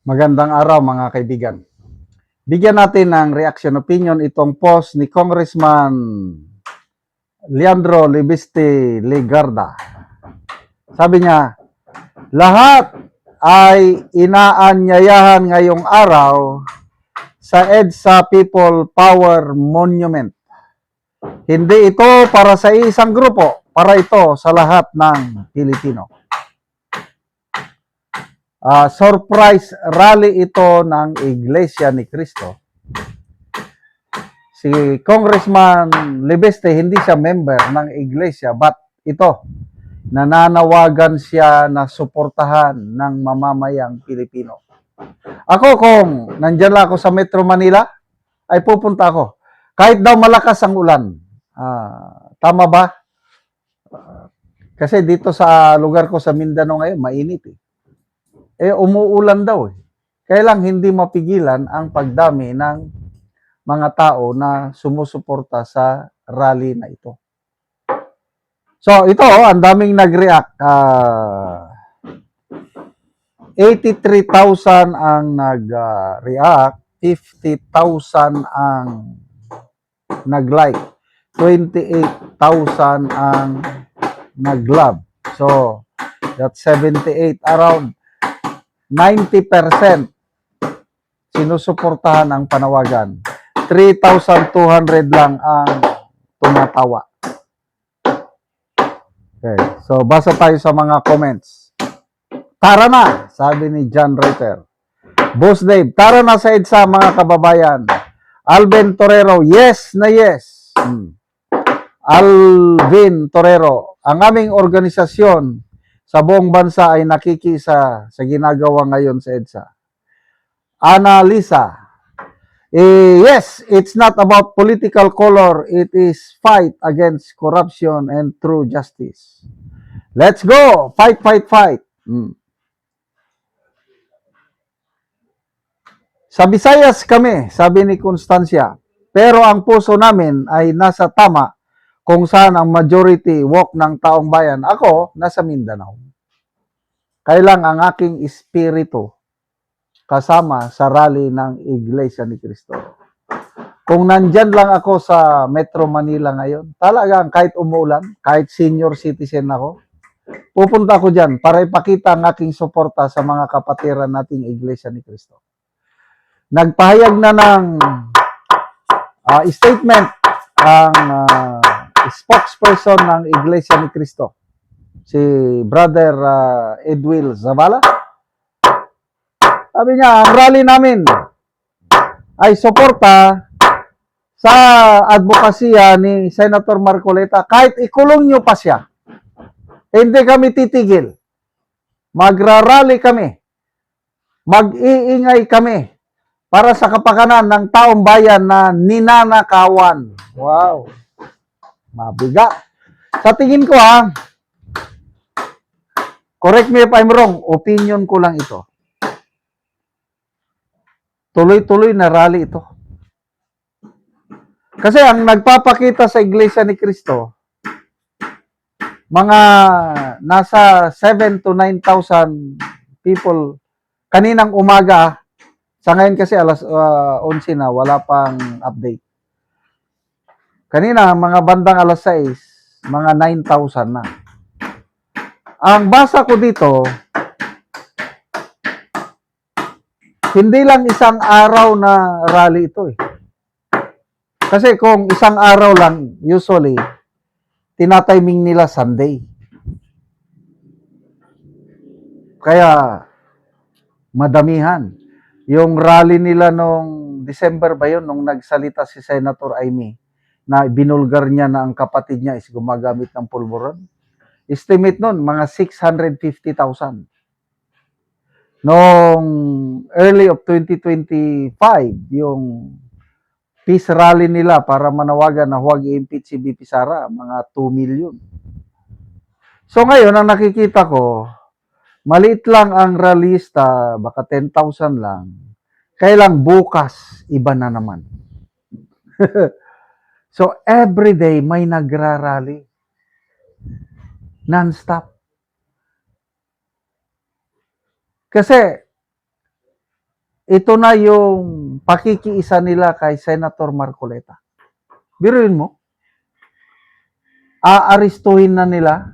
Magandang araw mga kaibigan. Bigyan natin ng reaction opinion itong post ni Congressman Leandro Libiste Ligarda. Sabi niya, lahat ay inaanyayahan ngayong araw sa EDSA People Power Monument. Hindi ito para sa isang grupo, para ito sa lahat ng Pilipino. Surprise rally ito ng Iglesia ni Cristo. Si Congressman Libeste hindi siya member ng Iglesia, but ito, nananawagan siya na suportahan ng mamamayang Pilipino. Ako kung nandyan lang ako sa Metro Manila, ay pupunta ako. Kahit daw malakas ang ulan. Tama ba? Kasi dito sa lugar ko sa Mindanao ngayon, mainit eh. Umuulan daw eh. Kaya lang hindi mapigilan ang pagdami ng mga tao na sumusuporta sa rally na ito. So ito, ang daming nag-react. 83,000 ang nag-react, 50,000 ang nag-like, 28,000 ang nag-love. So that's 78, around 90% sinusuportahan ang panawagan. 3,200 lang ang tumatawa. Okay, so basa tayo sa mga comments. Tara na, sabi ni John Reiter. Boss Dave, tara na sa EDSA mga kababayan. Alvin Torero, yes na yes. Alvin Torero, ang aming organisasyon sa buong bansa ay nakikisa sa ginagawa ngayon sa EDSA. Annalisa, yes, it's not about political color. It is fight against corruption and true justice. Let's go! Fight, fight, fight. Sa Visayas kami, sabi ni Constancia, pero ang puso namin ay nasa tama kung saan ang majority walk ng taong bayan. Ako, nasa Mindanao. Kailang ang aking espiritu kasama sa rally ng Iglesia ni Cristo. Kung nandyan lang ako sa Metro Manila ngayon, talagang kahit umulan, kahit senior citizen ako, pupunta ako dyan para ipakita ang aking suporta sa mga kapatiran nating Iglesia ni Cristo. Nagpahayag na ng statement ang spokesperson ng Iglesia ni Cristo, si Brother Edwil Zavala. Sabi niya, ang rally namin ay suporta sa advokasya ni Senator Marcoleta. Kahit ikulong nyo pa siya, hindi kami titigil. Magrarally kami. Mag-iingay kami para sa kapakanan ng taong bayan na ninanakawan. Wow. Mabigat. Sa tingin ko correct me if I'm wrong, opinion ko lang ito. Tuloy-tuloy na rally ito. Kasi ang nagpapakita sa Iglesia ni Cristo, mga nasa 7 to 9,000 people kaninang umaga. Sa ngayon kasi alas 11 na, wala pang update. Kanina, mga bandang alas 6, mga 9,000 na. Ang basa ko dito, hindi lang isang araw na rally ito eh. Kasi kung isang araw lang, usually, tinatiming nila Sunday. Kaya, madamihan. Yung rally nila nung December ba yun, nung nagsalita si Senator Amy, na binulgar niya na ang kapatid niya is gumagamit ng pulburon. Estimate nun, mga 650,000. Noong early of 2025, yung peace rally nila para manawagan na huwag i-impeach si BP Sara, mga 2 million. So ngayon, ang nakikita ko, maliit lang ang rallyista, baka 10,000 lang. Kailang bukas, iba na naman. So every day may nagrarally. Non-stop. Kasi ito na yung pakikiisa nila kay Senator Marcoleta. Biruin mo, aaristuhin na nila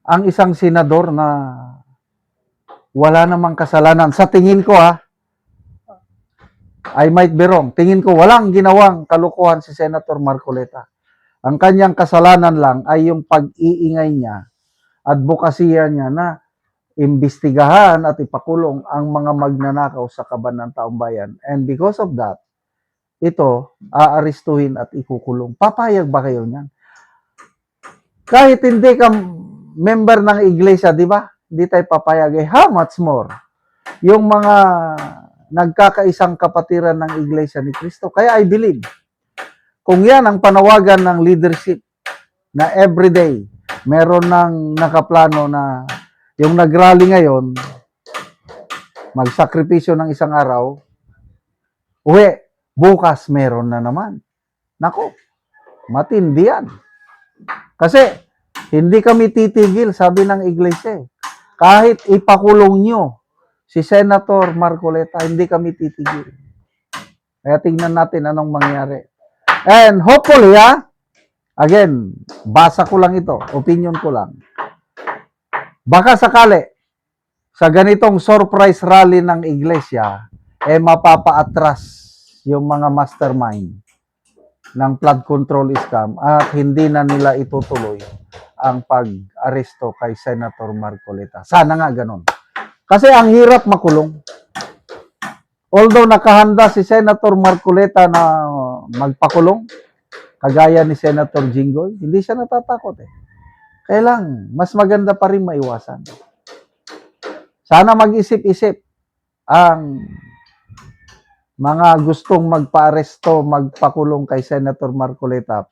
ang isang senador na wala namang kasalanan. Sa tingin ko I might be wrong. Tingin ko walang ginawang kalukuhan si Senator Marcoleta. Ang kanyang kasalanan lang ay yung pag-iingay niya, advokasya niya na imbestigahan at ipakulong ang mga magnanakaw sa kaban ng taong bayan. And because of that, ito, aaristuhin at ikukulong. Papayag ba kayo niyan? Kahit hindi ka member ng iglesia, di ba? Hindi tayo papayag. How much more? Yung mga nagkakaisang kapatiran ng iglesia ni Cristo. Kaya I believe, kung yan ang panawagan ng leadership na everyday, meron ng nakaplano na yung nagrally ngayon, magsakripisyo ng isang araw, bukas meron na naman. Nako, matindi yan. Kasi, hindi kami titigil, sabi ng iglesia. Kahit ipakulong nyo si Senator Marcoleta, hindi kami titigil. Kaya tingnan natin anong mangyari. And hopefully, again, basa ko lang ito, opinion ko lang. Baka sakali, sa ganitong surprise rally ng iglesia, mapapaatras yung mga mastermind ng flood control scam at hindi na nila itutuloy ang pag-aresto kay Senator Marcoleta. Sana nga ganun. Kasi ang hirap makulong. Although nakahanda si Senator Marcoleta na magpakulong, kagaya ni Senator Jinggoy, hindi siya natatakot Kaya lang, mas maganda pa rin maiwasan. Sana mag-isip-isip ang mga gustong magpa-aresto, magpakulong kay Senator Marcoleta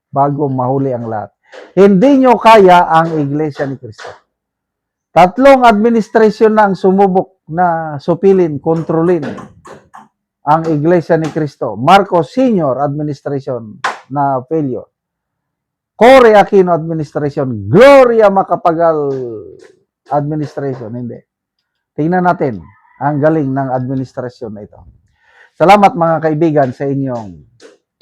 bago mahuli ang lahat. Hindi nyo kaya ang Iglesia ni Cristo. 3 administrasyon na ang sumubok na supilin, kontrolin ang Iglesia ni Cristo. Marcos Sr. administration na failure. Cory Aquino administration. Gloria Macapagal administration. Hindi. Tingnan natin ang galing ng administrasyon na ito. Salamat mga kaibigan sa inyong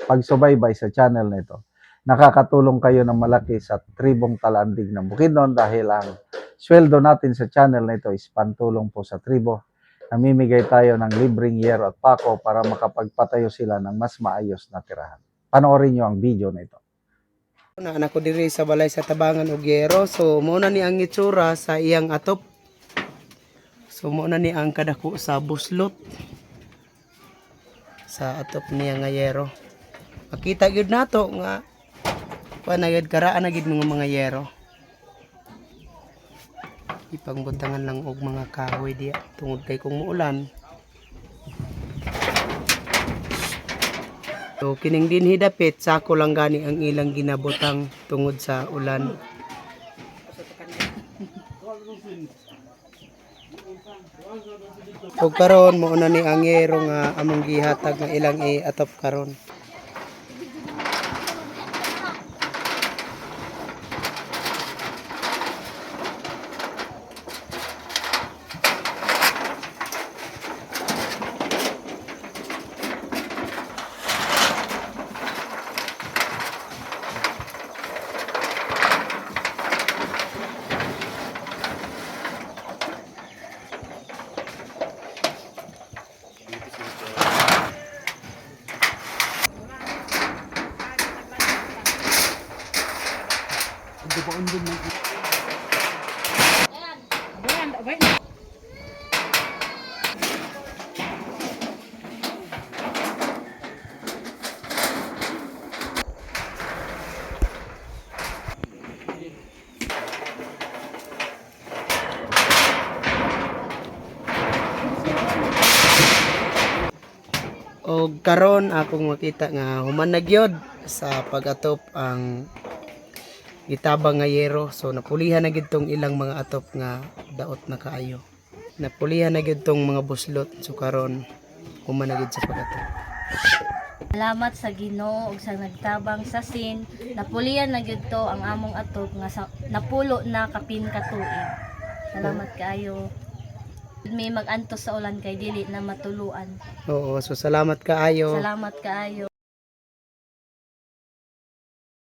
pagsubaybay sa channel na ito. Nakakatulong kayo ng malaki sa tribong Talandig ng Bukidnon dahil ang sweldo natin sa channel na ito is pantulong po sa tribo. Namimigay tayo ng libreng yero at pako para makapagpatayo sila ng mas maayos na tirahan. Panoorin nyo ang video na ito. Anak ko diri sa balay sa Tabangan og yero. So muna ni ang itsura sa iyang atop. So muna ni ang kadako sa buslot sa atop niya nga yero. Makita gyud nato nga panagad karaan na gid mga yero. Ipangbutangan lang og mga kahoy diya tungod kay kung muulan. So kining dinhi dapit sako lang gani ang ilang ginabutang tungod sa ulan. O karon mo na ni ang yero nga among gihatag nga ilang atop karon. O karon akong makita nga human na gyud sa pag-atop ang gitabang nga yero. So napulihan na gyud tong ilang mga atop nga daot na kaayo. Napulihan na gyud tong mga buslot. So karon human na gyud sa pag-atop. Salamat sa Ginoo ug sa nagtabang sa sin. Napulian na gyud to ang among atop nga napulo na kapin ka tuig. Salamat kaayo. May magantos sa ulan kay dili na matuluan. Oo, so salamat kaayo. Salamat kaayo.